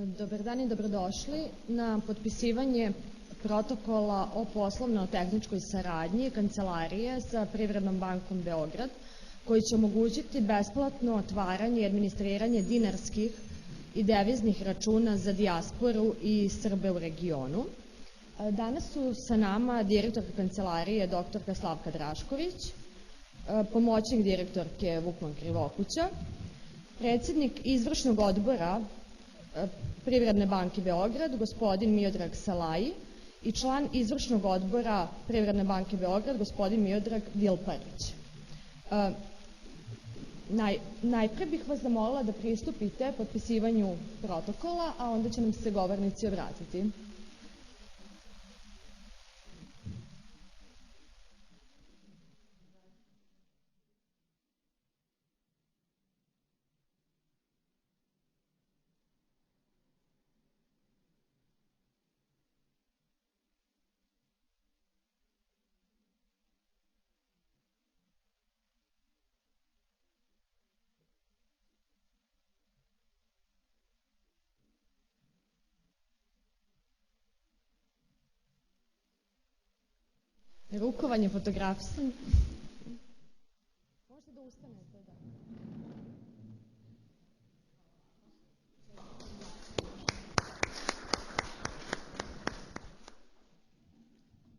Dobar dan i dobrodošli na potpisivanje protokola o poslovno-tehničkoj saradnji Kancelarije sa Privrednom bankom Beograd, koji će omogućiti besplatno otvaranje i administriranje dinarskih i deviznih računa za dijasporu i Srbe u regionu. Danas su sa nama direktorka Kancelarije dr. Slavka Drašković, pomoćnik direktorke Vukman Krivokuća, predsednik izvršnog odbora Privredne banke Beograd, gospodin Miodrag Salaji, i član izvršnog odbora Privredne banke Beograd, gospodin Miodrag Vilparić. Najpre bih vas zamolila da pristupite potpisivanju protokola, a onda će nam se govornici obratiti. Rukovanje fotografisanje.